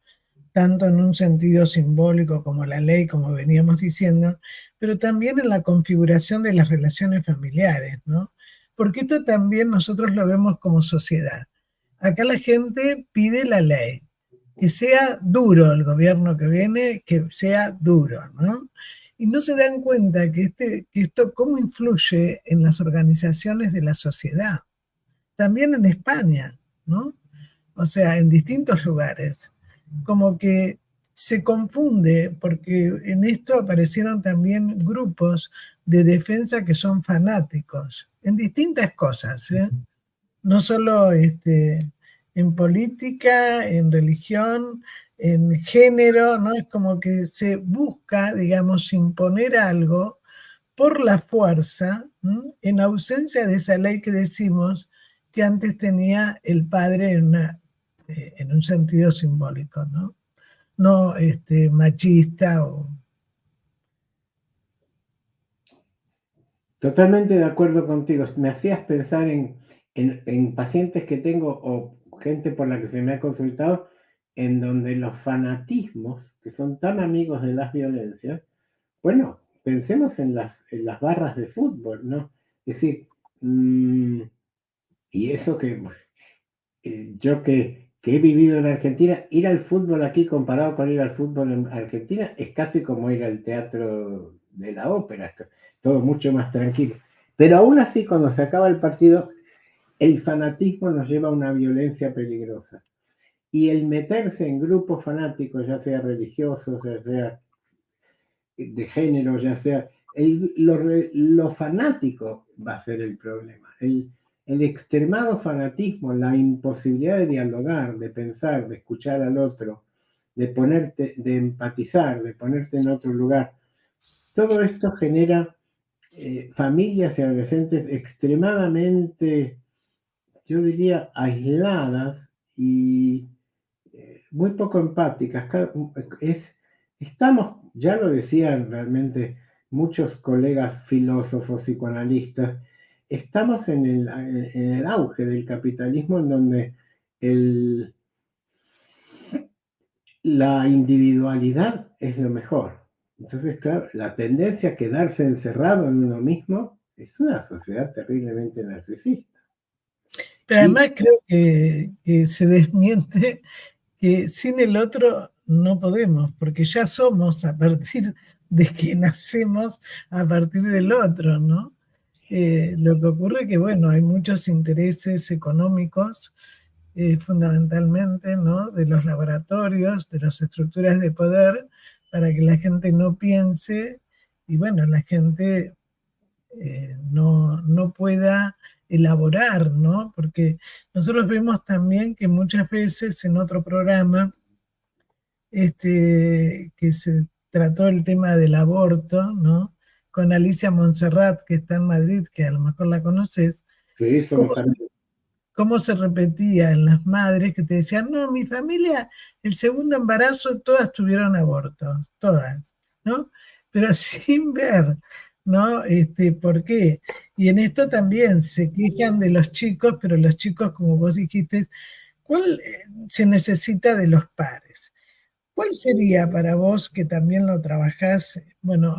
tanto en un sentido simbólico como la ley, como veníamos diciendo, pero también en la configuración de las relaciones familiares, ¿no? Porque esto también nosotros lo vemos como sociedad. Acá la gente pide la ley, que sea duro el gobierno que viene, que sea duro, ¿no? Y no se dan cuenta que esto cómo influye en las organizaciones de la sociedad. También en España, ¿no? O sea, en distintos lugares. Como que se confunde, porque en esto aparecieron también grupos de defensa que son fanáticos, en distintas cosas, ¿eh? No solo en política, en religión, en género, ¿no? Es como que se busca, digamos, imponer algo por la fuerza, ¿m?, en ausencia de esa ley que decimos que antes tenía el padre en un sentido simbólico, ¿no? No machista o... Totalmente de acuerdo contigo. Me hacías pensar en pacientes que tengo o gente por la que se me ha consultado, en donde los fanatismos, que son tan amigos de las violencias, bueno, pensemos en las barras de fútbol, ¿no? Es decir, y eso que yo que he vivido en Argentina, ir al fútbol aquí comparado con ir al fútbol en Argentina es casi como ir al teatro de la ópera, todo mucho más tranquilo. Pero aún así, cuando se acaba el partido, el fanatismo nos lleva a una violencia peligrosa. Y el meterse en grupos fanáticos, ya sea religiosos, ya sea de género, ya sea... lo fanático va a ser el problema. El extremado fanatismo, la imposibilidad de dialogar, de pensar, de escuchar al otro, de ponerte, de empatizar, de ponerte en otro lugar, todo esto genera familias y adolescentes extremadamente, yo diría, aisladas y muy poco empáticas. Estamos, ya lo decían realmente muchos colegas filósofos, psicoanalistas, estamos en el auge del capitalismo en donde la individualidad es lo mejor. Entonces, claro, la tendencia a quedarse encerrado en uno mismo es una sociedad terriblemente narcisista. Pero además creo que se desmiente que sin el otro no podemos, porque ya somos a partir de que nacemos a partir del otro, ¿no? Lo que ocurre es que, bueno, hay muchos intereses económicos, fundamentalmente, ¿no? De los laboratorios, de las estructuras de poder, para que la gente no piense y, bueno, la gente no pueda elaborar, ¿no? Porque nosotros vemos también que muchas veces en otro programa que se trató el tema del aborto, ¿no? Con Alicia Montserrat, que está en Madrid, que a lo mejor la conoces, Sí, somos amigos. cómo se repetía en las madres que te decían, no, mi familia, el segundo embarazo, todas tuvieron abortos, todas, ¿no? Pero sin ver, ¿no? ¿Por qué? Y en esto también se quejan de los chicos, pero los chicos, como vos dijiste, ¿cuál se necesita de los pares? ¿Cuál sería para vos, que también lo trabajás? Bueno,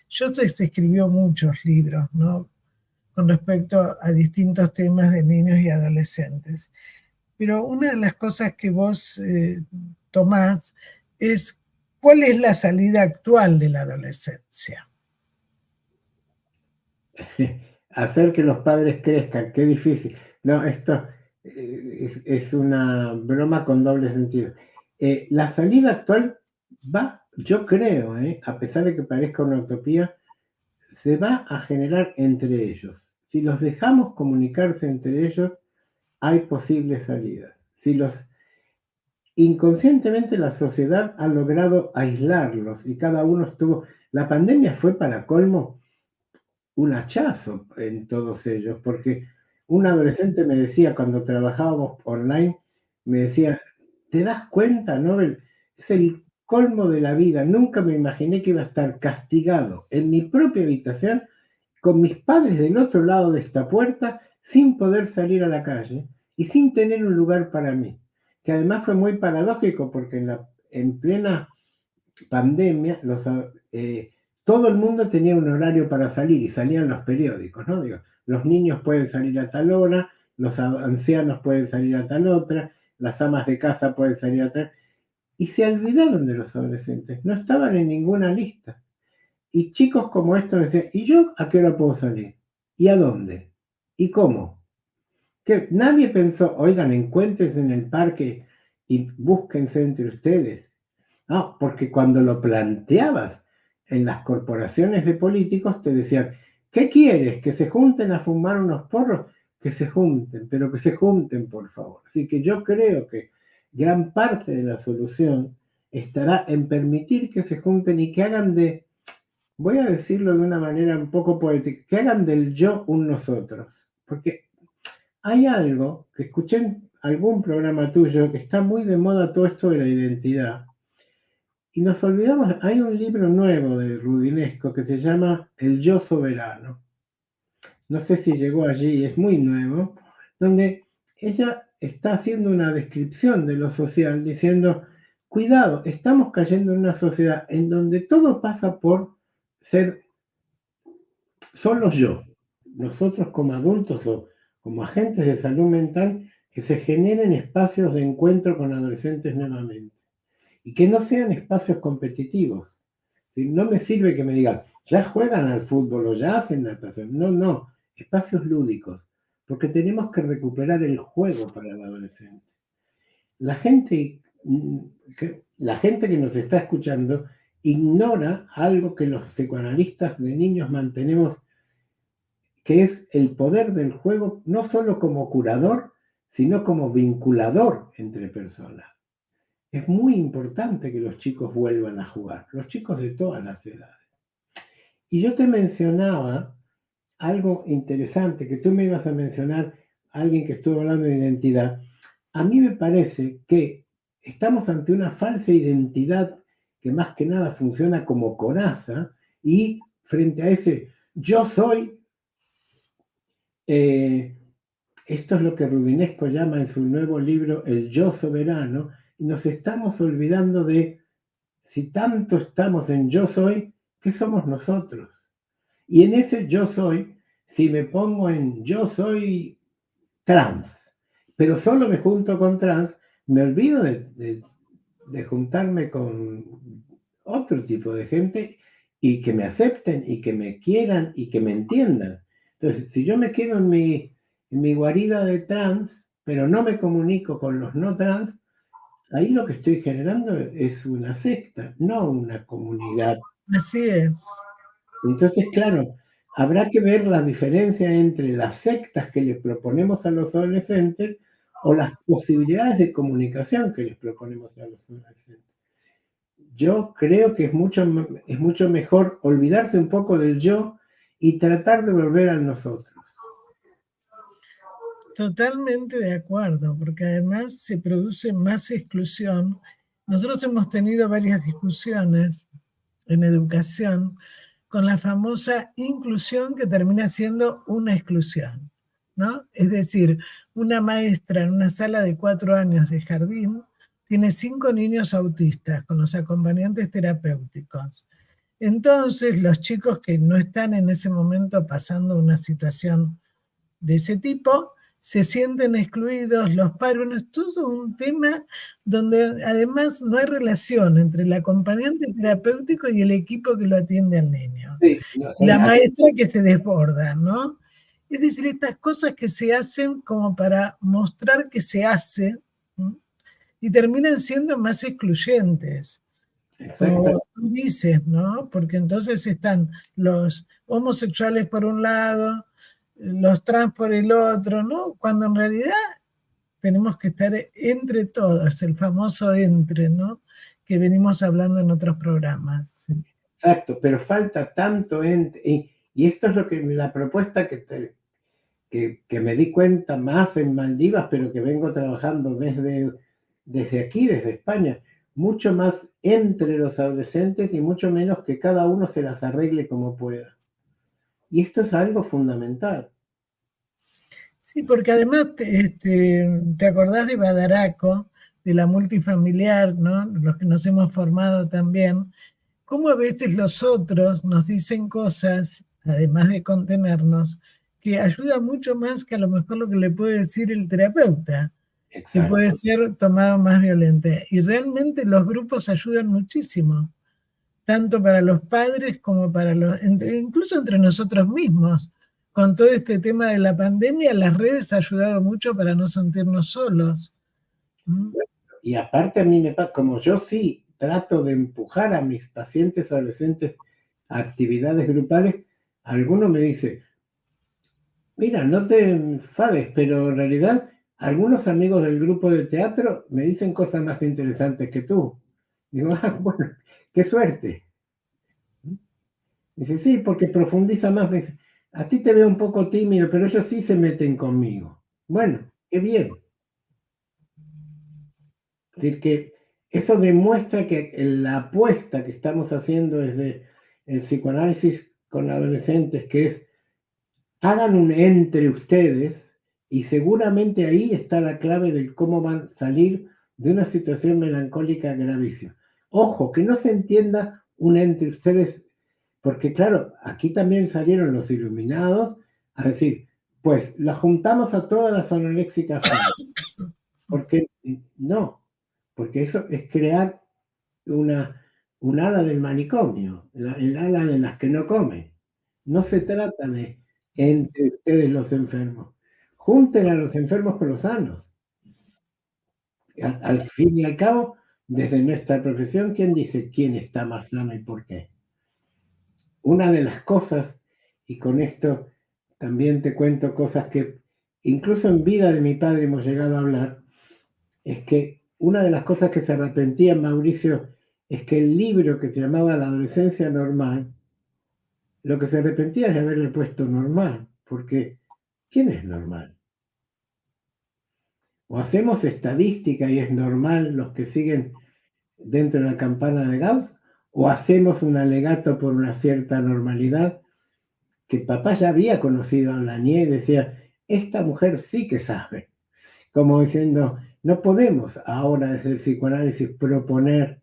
yo sé que se escribió muchos libros, ¿no? Con respecto a distintos temas de niños y adolescentes. Pero una de las cosas que vos tomás es cuál es la salida actual de la adolescencia. Hacer que los padres crezcan, qué difícil. No, esto es una broma con doble sentido. La salida actual va, yo creo, a pesar de que parezca una utopía, se va a generar entre ellos. Si los dejamos comunicarse entre ellos, hay posibles salidas. Si los inconscientemente la sociedad ha logrado aislarlos y cada uno estuvo. La pandemia fue para colmo un hachazo en todos ellos, porque un adolescente me decía cuando trabajábamos online, me decía, ¿te das cuenta, Nobel? Es el colmo de la vida. Nunca me imaginé que iba a estar castigado en mi propia habitación con mis padres del otro lado de esta puerta, sin poder salir a la calle y sin tener un lugar para mí. Que además fue muy paradójico porque en plena pandemia todo el mundo tenía un horario para salir y salían los periódicos, ¿no? Digo, los niños pueden salir a tal hora, los ancianos pueden salir a tal otra, las amas de casa pueden salir a tal. Y se olvidaron de los adolescentes, no estaban en ninguna lista. Y chicos como estos decían, ¿y yo a qué hora puedo salir? ¿Y a dónde? ¿Y cómo? Que nadie pensó, oigan, encuéntrense en el parque y búsquense entre ustedes. No, porque cuando lo planteabas en las corporaciones de políticos te decían, ¿qué quieres? ¿Que se junten a fumar unos porros? Que se junten, pero que se junten, por favor. Así que yo creo que gran parte de la solución estará en permitir que se junten y que hagan voy a decirlo de una manera un poco poética, que hagan del yo un nosotros. Porque hay algo que escuché en algún programa tuyo que está muy de moda, todo esto de la identidad. Y nos olvidamos, hay un libro nuevo de Rudinesco que se llama El yo soberano. No sé si llegó allí, es muy nuevo, donde ella está haciendo una descripción de lo social, diciendo, cuidado, estamos cayendo en una sociedad en donde todo pasa por ser solo yo. Nosotros como adultos o como agentes de salud mental, que se generen espacios de encuentro con adolescentes nuevamente. Y que no sean espacios competitivos. No me sirve que me digan, ya juegan al fútbol o ya hacen natación. No, no, espacios lúdicos, porque tenemos que recuperar el juego para el adolescente. La gente que nos está escuchando ignora algo que los psicoanalistas de niños mantenemos, que es el poder del juego, no solo como curador, sino como vinculador entre personas. Es muy importante que los chicos vuelvan a jugar, los chicos de todas las edades. Y yo te mencionaba algo interesante, que tú me ibas a mencionar, alguien que estuvo hablando de identidad. A mí me parece que estamos ante una falsa identidad que más que nada funciona como coraza, y frente a ese yo soy, esto es lo que Rudinesco llama en su nuevo libro El yo soberano, y nos estamos olvidando de, si tanto estamos en yo soy, ¿qué somos nosotros? Y en ese yo soy, si me pongo en yo soy trans, pero solo me junto con trans, me olvido de juntarme con otro tipo de gente y que me acepten y que me quieran y que me entiendan. Entonces, si yo me quedo en mi guarida de trans, pero no me comunico con los no trans, ahí lo que estoy generando es una secta, no una comunidad. Así es. Entonces, claro, habrá que ver la diferencia entre las sectas que les proponemos a los adolescentes o las posibilidades de comunicación que les proponemos a los adolescentes. Yo creo que es mucho mejor olvidarse un poco del yo y tratar de volver a nosotros. Totalmente de acuerdo, porque además se produce más exclusión. Nosotros hemos tenido varias discusiones en educación con la famosa inclusión que termina siendo una exclusión, ¿no? Es decir, una maestra en una sala de 4 años de jardín tiene 5 niños autistas con los acompañantes terapéuticos. Entonces, los chicos que no están en ese momento pasando una situación de ese tipo se sienten excluidos, los padres. Bueno, es todo un tema donde además no hay relación entre el acompañante terapéutico y el equipo que lo atiende al niño. Sí, no, La maestra que se desborda, ¿no? Es decir, estas cosas que se hacen como para mostrar que se hace, ¿no? Y terminan siendo más excluyentes, como tú dices, ¿no? Porque entonces están los homosexuales por un lado, los trans por el otro, ¿no? Cuando en realidad tenemos que estar entre todos, el famoso entre, ¿no? Que venimos hablando en otros programas. ¿Sí? Exacto, pero falta tanto entre, y esto es lo que la propuesta que me di cuenta más en Maldivas, pero que vengo trabajando desde aquí, desde España, mucho más entre los adolescentes y mucho menos que cada uno se las arregle como pueda. Y esto es algo fundamental. Sí, porque además te acordás de Badaraco, de la multifamiliar, ¿no? Los que nos hemos formado también, cómo a veces los otros nos dicen cosas, además de contenernos, que ayuda mucho más que a lo mejor lo que le puede decir el terapeuta, Exacto. que puede ser tomado más violento. Y realmente los grupos ayudan muchísimo, tanto para los padres como para incluso entre nosotros mismos. Con todo este tema de la pandemia, las redes han ayudado mucho para no sentirnos solos. ¿Mm? Y aparte a mí me pasa, como yo sí trato de empujar a mis pacientes adolescentes a actividades grupales, alguno me dice, mira, no te enfades, pero en realidad algunos amigos del grupo de teatro me dicen cosas más interesantes que tú. Digo, bueno, qué suerte. Dice, sí, porque profundiza más. Me dice, a ti te veo un poco tímido, pero ellos sí se meten conmigo. Bueno, qué bien. Es decir, que eso demuestra que la apuesta que estamos haciendo desde el psicoanálisis con adolescentes, que es hagan un entre ustedes, y seguramente ahí está la clave de cómo van a salir de una situación melancólica gravísima. Ojo, que no se entienda un entre ustedes, porque claro, aquí también salieron los iluminados a decir, pues la juntamos a todas las anoréxicas, porque no, porque eso es crear un ala del manicomio, el ala de las que no comen. No se trata de entre ustedes los enfermos. Junten a los enfermos con los sanos. Al fin y al cabo, desde nuestra profesión, ¿quién dice quién está más sano y por qué? Una de las cosas, y con esto también te cuento cosas que incluso en vida de mi padre hemos llegado a hablar, es que una de las cosas que se arrepentía Mauricio es que el libro que se llamaba La adolescencia normal, lo que se arrepentía es de haberle puesto normal, porque ¿quién es normal? O hacemos estadística y es normal los que siguen dentro de la campana de Gauss, o hacemos un alegato por una cierta normalidad que papá ya había conocido a la niña y decía, esta mujer sí que sabe, como diciendo, No podemos ahora desde el psicoanálisis proponer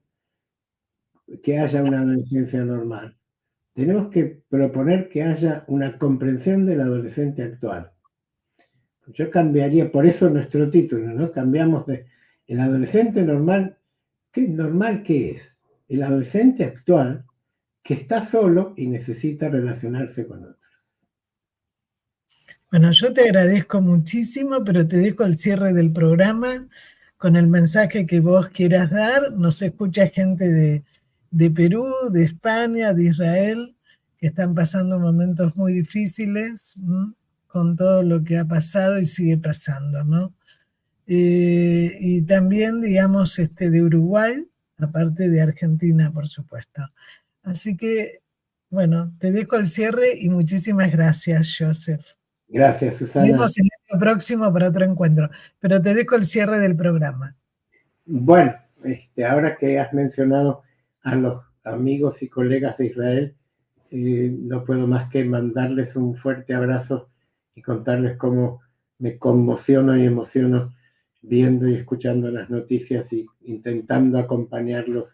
que haya una adolescencia normal. Tenemos que proponer que haya una comprensión del adolescente actual. Yo cambiaría, por eso nuestro título, ¿no? Cambiamos de el adolescente normal. ¿Qué normal qué es? El adolescente actual que está solo y necesita relacionarse con otros. Bueno, yo te agradezco muchísimo, pero te dejo el cierre del programa con el mensaje que vos quieras dar. Nos escucha gente de Perú, de España, de Israel, que están pasando momentos muy difíciles con todo lo que ha pasado y sigue pasando, ¿no? Y también, digamos, de Uruguay, aparte de Argentina, por supuesto. Así que, bueno, te dejo el cierre y muchísimas gracias, Joseph. Gracias, Susana. Nos vemos el año próximo para otro encuentro, pero te dejo el cierre del programa. Bueno, ahora que has mencionado a los amigos y colegas de Israel, no puedo más que mandarles un fuerte abrazo y contarles cómo me conmociono y emociono viendo y escuchando las noticias y intentando acompañarlos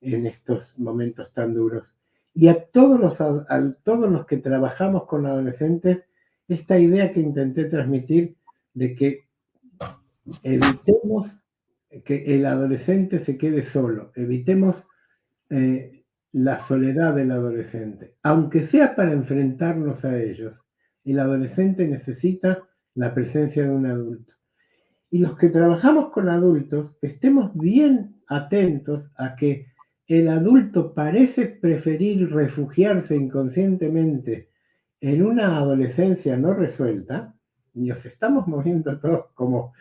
en estos momentos tan duros. Y a todos los que trabajamos con adolescentes, esta idea que intenté transmitir de que evitemos que el adolescente se quede solo, evitemos la soledad del adolescente, aunque sea para enfrentarnos a ellos. El adolescente necesita la presencia de un adulto. Y los que trabajamos con adultos, estemos bien atentos a que el adulto parece preferir refugiarse inconscientemente en una adolescencia no resuelta, y nos estamos moviendo todos como...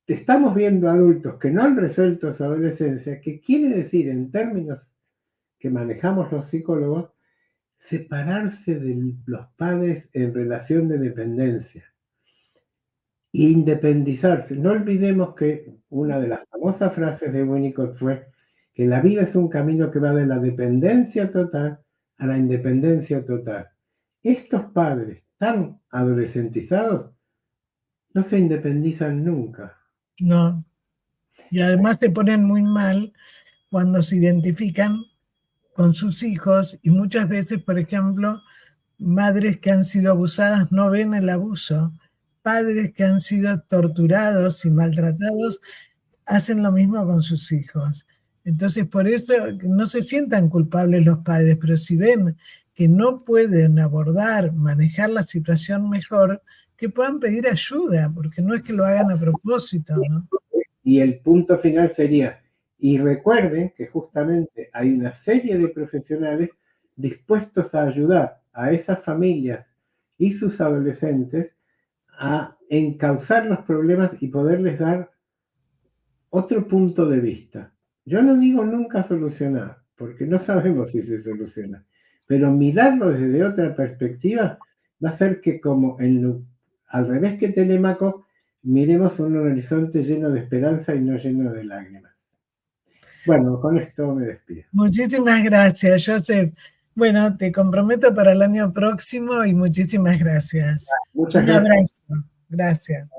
Estamos viendo adultos que no han resuelto su adolescencia, que quiere decir, en términos que manejamos los psicólogos, separarse de los padres en relación de dependencia. Independizarse. No olvidemos que una de las famosas frases de Winnicott fue que la vida es un camino que va de la dependencia total a la independencia total. Estos padres tan adolescentizados no se independizan nunca. No. Y además se ponen muy mal cuando se identifican con sus hijos y muchas veces, por ejemplo, madres que han sido abusadas no ven el abuso. Padres que han sido torturados y maltratados hacen lo mismo con sus hijos. Entonces, por eso no se sientan culpables los padres, pero si ven que no pueden abordar, manejar la situación mejor, que puedan pedir ayuda, porque no es que lo hagan a propósito, ¿no? Y el punto final sería, y recuerden que justamente hay una serie de profesionales dispuestos a ayudar a esas familias y sus adolescentes a encauzar los problemas y poderles dar otro punto de vista. Yo no digo nunca solucionar, porque no sabemos si se soluciona, pero mirarlo desde otra perspectiva va a hacer que como al revés que Telémaco, miremos un horizonte lleno de esperanza y no lleno de lágrimas. Bueno, con esto me despido. Muchísimas gracias, Joseph. Bueno, te comprometo para el año próximo y muchísimas gracias. Muchas gracias. Un abrazo. Gracias.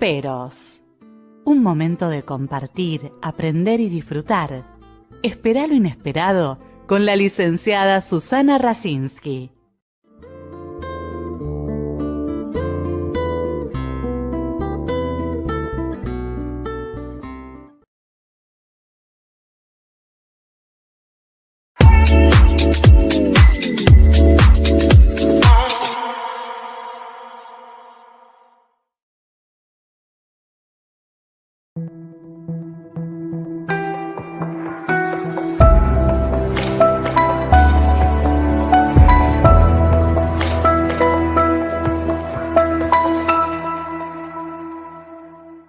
Juniperos. Un momento de compartir, aprender y disfrutar. Espera lo inesperado con la licenciada Susana Rasinski.